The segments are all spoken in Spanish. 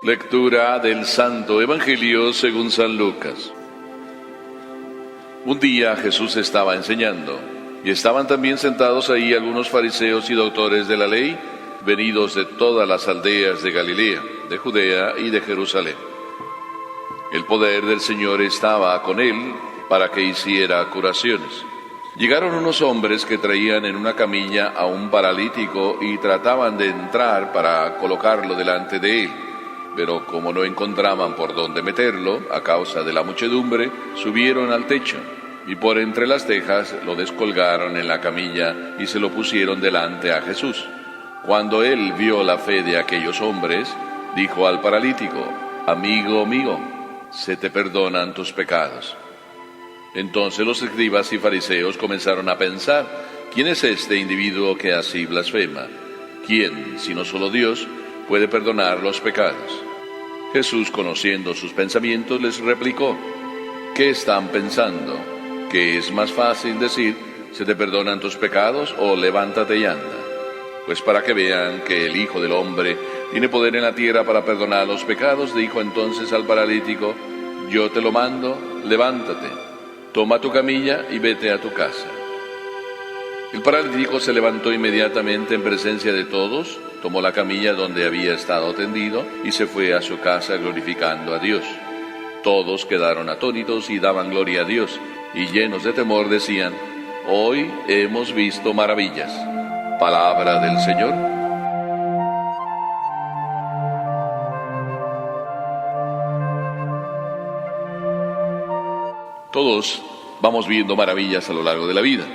Lectura del Santo Evangelio según San Lucas. Un día Jesús estaba enseñando, y estaban también sentados ahí algunos fariseos y doctores de la ley, venidos de todas las aldeas de Galilea, de Judea y de Jerusalén. El poder del Señor estaba con él para que hiciera curaciones. Llegaron unos hombres que traían en una camilla a un paralítico y trataban de entrar para colocarlo delante de él. Pero como no encontraban por dónde meterlo, a causa de la muchedumbre, subieron al techo, y por entre las tejas lo descolgaron en la camilla y se lo pusieron delante a Jesús. Cuando él vio la fe de aquellos hombres, dijo al paralítico: «Amigo mío, se te perdonan tus pecados». Entonces los escribas y fariseos comenzaron a pensar: ¿quién es este individuo que así blasfema? ¿Quién, sino solo Dios, puede perdonar los pecados? Jesús, conociendo sus pensamientos, les replicó: ¿qué están pensando? ¿Que es más fácil decir, se te perdonan tus pecados, o levántate y anda? Pues para que vean que el Hijo del Hombre tiene poder en la tierra para perdonar los pecados, dijo entonces al paralítico: yo te lo mando, levántate, toma tu camilla y vete a tu casa. El paralítico se levantó inmediatamente en presencia de todos, tomó la camilla donde había estado tendido y se fue a su casa glorificando a Dios. Todos quedaron atónitos y daban gloria a Dios, y llenos de temor decían: hoy hemos visto maravillas. Palabra del Señor. Todos vamos viendo maravillas a lo largo de la vida.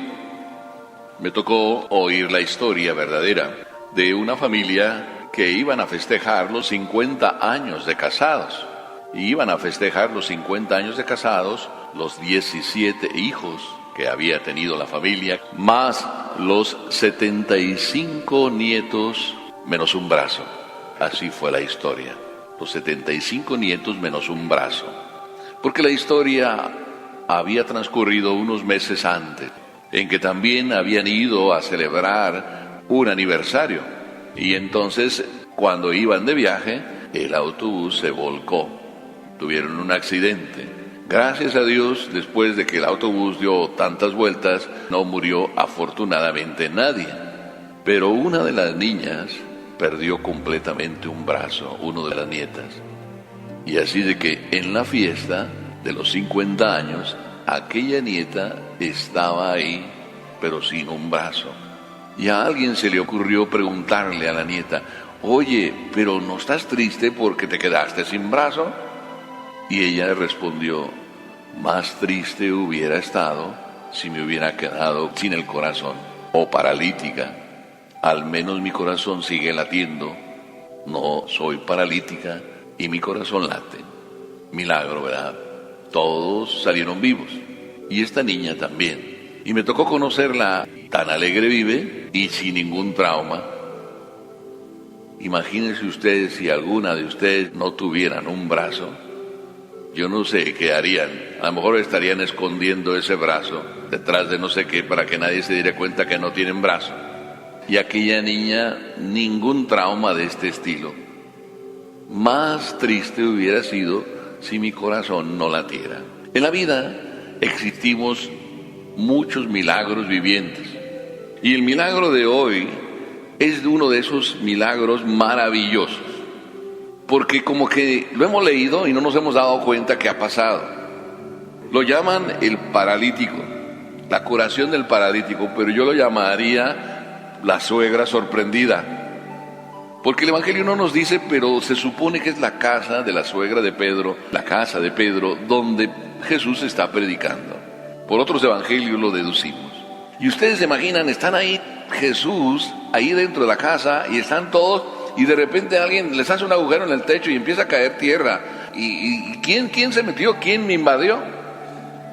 Me tocó oír la historia verdadera de una familia que iban a festejar los 50 años de casados. Y iban a festejar los 50 años de casados, los 17 hijos que había tenido la familia, más los 75 nietos menos un brazo. Así fue la historia. Los 75 nietos menos un brazo. Porque la historia había transcurrido unos meses antes, en que también habían ido a celebrar un aniversario. Y entonces, cuando iban de viaje, el autobús se volcó. Tuvieron un accidente. Gracias a Dios, después de que el autobús dio tantas vueltas, no murió afortunadamente nadie. Pero una de las niñas perdió completamente un brazo, uno de las nietas. Y así de que en la fiesta de los 50 años, aquella nieta estaba ahí, pero sin un brazo. Y a alguien se le ocurrió preguntarle a la nieta: oye, ¿pero no estás triste porque te quedaste sin brazo? Y ella respondió: más triste hubiera estado si me hubiera quedado sin el corazón, o paralítica. Al menos mi corazón sigue latiendo, no soy paralítica y mi corazón late. Milagro, ¿verdad? Todos salieron vivos, y esta niña también. Y me tocó conocerla, tan alegre vive y sin ningún trauma. Imagínense ustedes si alguna de ustedes no tuvieran un brazo. Yo no sé qué harían. A lo mejor estarían escondiendo ese brazo detrás de no sé qué para que nadie se diera cuenta que no tienen brazo. Y aquella niña, ningún trauma de este estilo. Más triste hubiera sido si mi corazón no latiera. En la vida existimos muchos milagros vivientes. Y el milagro de hoy es uno de esos milagros maravillosos. Porque como que lo hemos leído y no nos hemos dado cuenta que ha pasado. Lo llaman el paralítico, la curación del paralítico, pero yo lo llamaría la suegra sorprendida. Porque el Evangelio no nos dice, pero se supone que es la casa de la suegra de Pedro, la casa de Pedro, donde Jesús está predicando. Por otros evangelios lo deducimos. Y ustedes se imaginan, están ahí Jesús, ahí dentro de la casa, y están todos, y de repente alguien les hace un agujero en el techo y empieza a caer tierra. ¿Y quién se metió? ¿Quién me invadió?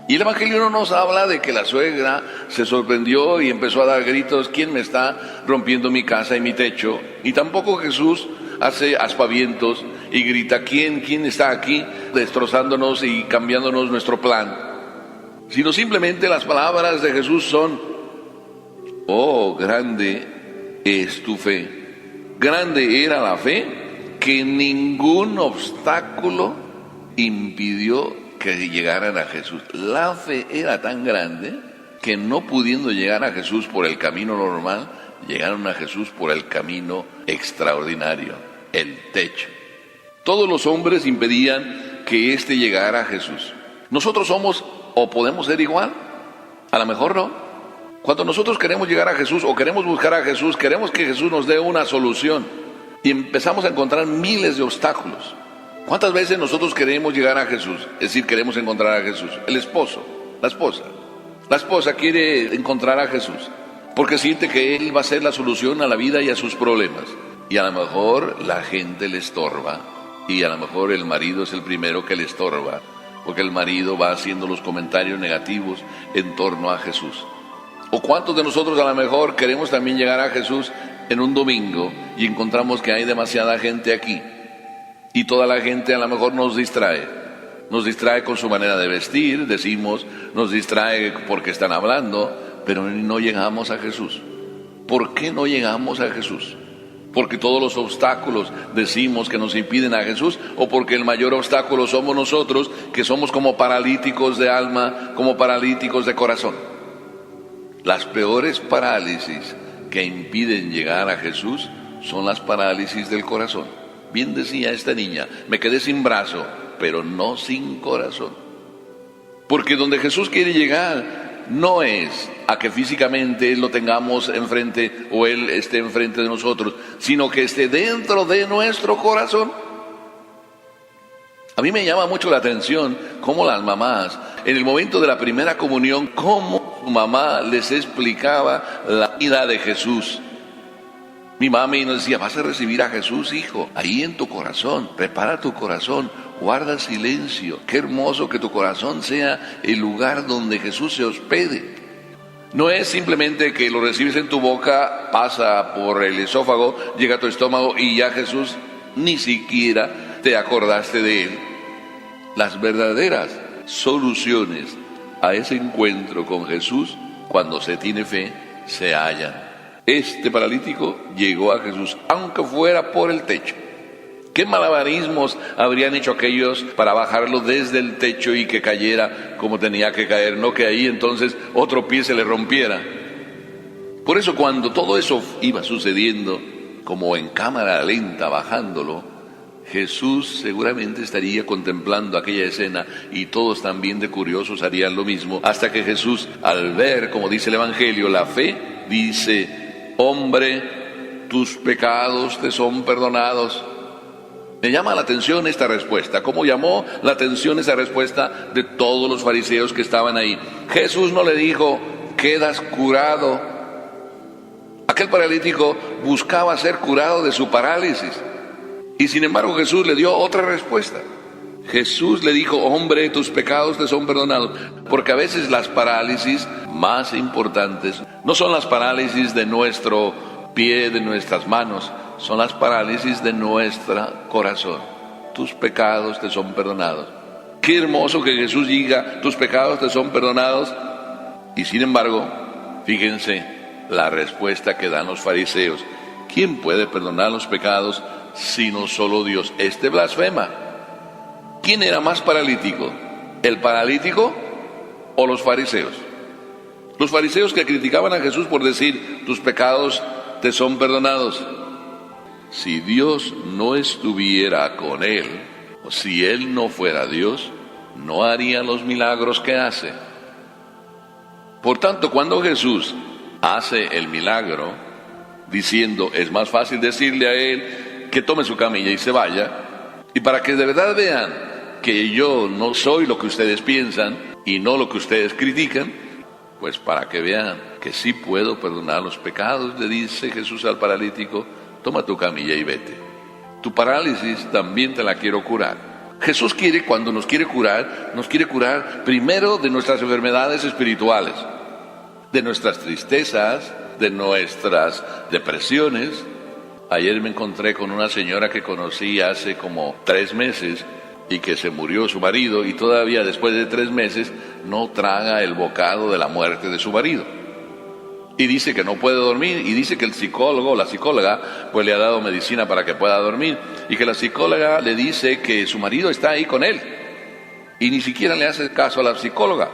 Y el Evangelio no nos habla de que la suegra se sorprendió y empezó a dar gritos: ¿quién me está rompiendo mi casa y mi techo? Y tampoco Jesús hace aspavientos y grita: ¿quién está aquí destrozándonos y cambiándonos nuestro plan? Sino simplemente las palabras de Jesús son: oh, grande es tu fe. Grande era la fe que ningún obstáculo impidió que llegaran a Jesús. La fe era tan grande que no pudiendo llegar a Jesús por el camino normal, llegaron a Jesús por el camino extraordinario, el techo. Todos los hombres impedían que éste llegara a Jesús. Nosotros somos o podemos ser igual, a lo mejor no. Cuando nosotros queremos llegar a Jesús o queremos buscar a Jesús, queremos que Jesús nos dé una solución y empezamos a encontrar miles de obstáculos. ¿Cuántas veces nosotros queremos llegar a Jesús? Es decir, queremos encontrar a Jesús. El esposo, la esposa. La esposa quiere encontrar a Jesús porque siente que Él va a ser la solución a la vida y a sus problemas. Y a lo mejor la gente le estorba y a lo mejor el marido es el primero que le estorba porque el marido va haciendo los comentarios negativos en torno a Jesús. ¿O cuántos de nosotros a lo mejor queremos también llegar a Jesús en un domingo y encontramos que hay demasiada gente aquí? Y toda la gente a lo mejor nos distrae con su manera de vestir, decimos, nos distrae porque están hablando, pero no llegamos a Jesús. ¿Por qué no llegamos a Jesús? ¿Porque todos los obstáculos decimos que nos impiden a Jesús? ¿O porque el mayor obstáculo somos nosotros, que somos como paralíticos de alma, como paralíticos de corazón? Las peores parálisis que impiden llegar a Jesús son las parálisis del corazón. Bien decía esta niña, me quedé sin brazo, pero no sin corazón. Porque donde Jesús quiere llegar no es a que físicamente Él lo tengamos enfrente o Él esté enfrente de nosotros, sino que esté dentro de nuestro corazón. A mí me llama mucho la atención cómo las mamás, en el momento de la primera comunión, cómo su mamá les explicaba la vida de Jesús. Mi mami nos decía, vas a recibir a Jesús, hijo, ahí en tu corazón, prepara tu corazón, guarda silencio. Qué hermoso que tu corazón sea el lugar donde Jesús se hospede. No es simplemente que lo recibes en tu boca, pasa por el esófago, llega a tu estómago y ya Jesús ni siquiera te acordaste de Él. Las verdaderas soluciones a ese encuentro con Jesús, cuando se tiene fe, se hallan. Este paralítico llegó a Jesús, aunque fuera por el techo. ¿Qué malabarismos habrían hecho aquellos para bajarlo desde el techo y que cayera como tenía que caer? No que ahí entonces otro pie se le rompiera. Por eso cuando todo eso iba sucediendo, como en cámara lenta bajándolo, Jesús seguramente estaría contemplando aquella escena y todos también de curiosos harían lo mismo, hasta que Jesús, al ver, como dice el Evangelio, la fe, dice, hombre, tus pecados te son perdonados. Me llama la atención esta respuesta, como llamó la atención esa respuesta de todos los fariseos que estaban ahí. Jesús no le dijo, quedas curado. Aquel paralítico buscaba ser curado de su parálisis. Y sin embargo Jesús le dio otra respuesta. Jesús le dijo, hombre, tus pecados te son perdonados. Porque a veces las parálisis más importantes no son las parálisis de nuestro pie, de nuestras manos, son las parálisis de nuestro corazón. Tus pecados te son perdonados. Qué hermoso que Jesús diga, tus pecados te son perdonados. Y sin embargo, fíjense la respuesta que dan los fariseos. ¿Quién puede perdonar los pecados sino solo Dios? Este blasfema. ¿Quién era más paralítico? ¿El paralítico o los fariseos? Los fariseos que criticaban a Jesús por decir, tus pecados te son perdonados. Si Dios no estuviera con él, o si él no fuera Dios, no haría los milagros que hace. Por tanto, cuando Jesús hace el milagro, diciendo, es más fácil decirle a él que tome su camilla y se vaya, y para que de verdad vean que yo no soy lo que ustedes piensan y no lo que ustedes critican, pues para que vean que sí puedo perdonar los pecados, le dice Jesús al paralítico, toma tu camilla y vete. Tu parálisis también te la quiero curar. Jesús quiere, cuando nos quiere curar primero de nuestras enfermedades espirituales, de nuestras tristezas, de nuestras depresiones. Ayer me encontré con una señora que conocí hace como 3 meses y que se murió su marido y todavía después de 3 meses no traga el bocado de la muerte de su marido. y dice que no puede dormir, y dice que el psicólogo o la psicóloga pues le ha dado medicina para que pueda dormir, y que la psicóloga le dice que su marido está ahí con él, y ni siquiera le hace caso a la psicóloga.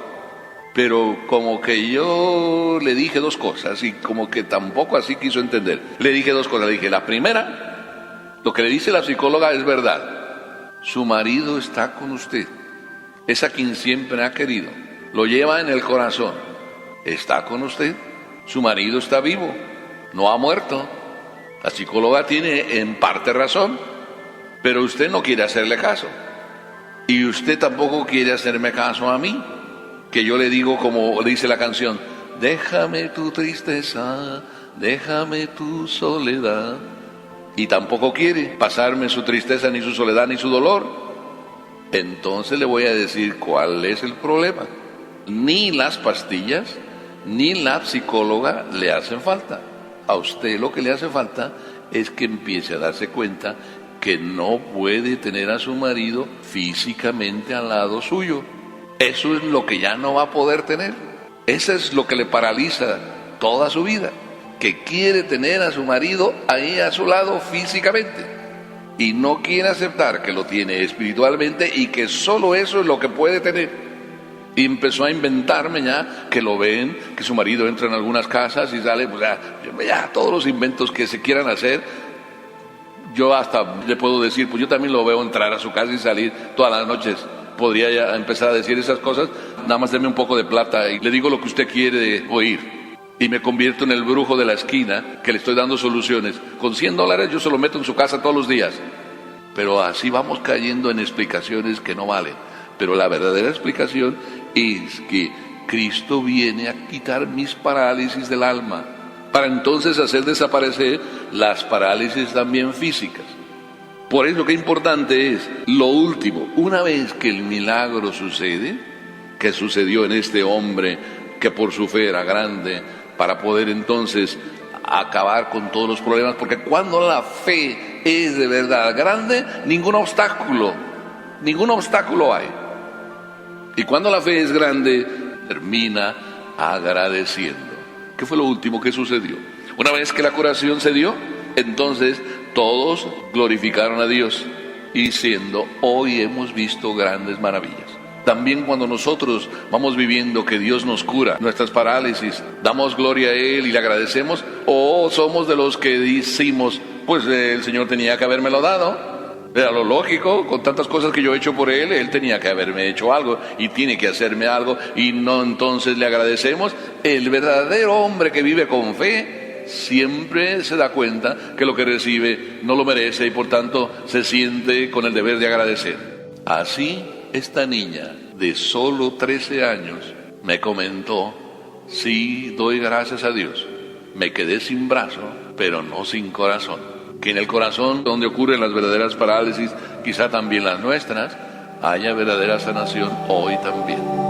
Pero como que yo le dije dos cosas, y como que tampoco así quiso entender. Le dije dos cosas, le dije, la primera, lo que le dice la psicóloga es verdad. Su marido está con usted, es a quien siempre ha querido, lo lleva en el corazón, está con usted. Su marido está vivo, no ha muerto. La psicóloga tiene en parte razón, pero usted no quiere hacerle caso. Y usted tampoco quiere hacerme caso a mí, que yo le digo como dice la canción, déjame tu tristeza, déjame tu soledad. Y tampoco quiere pasarme su tristeza, ni su soledad, ni su dolor. Entonces le voy a decir cuál es el problema. Ni las pastillas ni la psicóloga le hacen falta. A usted lo que le hace falta es que empiece a darse cuenta que no puede tener a su marido físicamente al lado suyo. Eso es lo que ya no va a poder tener. Eso es lo que le paraliza toda su vida, que quiere tener a su marido ahí a su lado físicamente y no quiere aceptar que lo tiene espiritualmente y que solo eso es lo que puede tener. Y empezó a inventarme ya que lo ven, que su marido entra en algunas casas y sale, pues ya todos los inventos que se quieran hacer. Yo hasta le puedo decir, pues yo también lo veo entrar a su casa y salir todas las noches. Podría ya empezar a decir esas cosas, nada más deme un poco de plata y le digo lo que usted quiere oír. Y me convierto en el brujo de la esquina que le estoy dando soluciones. Con $100 yo se lo meto en su casa todos los días. Pero así vamos cayendo en explicaciones que no valen. Pero la verdadera explicación es que Cristo viene a quitar mis parálisis del alma, para entonces hacer desaparecer las parálisis también físicas. Por eso que importante es lo último, una vez que el milagro sucede, que sucedió en este hombre que por su fe era grande, para poder entonces acabar con todos los problemas, porque cuando la fe es de verdad grande, ningún obstáculo hay. Y cuando la fe es grande, termina agradeciendo. ¿Qué fue lo último que sucedió? Una vez que la curación se dio, entonces todos glorificaron a Dios, diciendo, hoy hemos visto grandes maravillas. También cuando nosotros vamos viviendo que Dios nos cura nuestras parálisis, damos gloria a Él y le agradecemos, o somos de los que decimos, pues el Señor tenía que habérmelo dado. Era lo lógico, con tantas cosas que yo he hecho por Él tenía que haberme hecho algo y tiene que hacerme algo y no, entonces le agradecemos. El verdadero hombre que vive con fe siempre se da cuenta que lo que recibe no lo merece y por tanto se siente con el deber de agradecer. Así esta niña de solo 13 años me comentó, sí, doy gracias a Dios, me quedé sin brazo, pero no sin corazón. Que en el corazón, donde ocurren las verdaderas parálisis, quizá también las nuestras, haya verdadera sanación hoy también.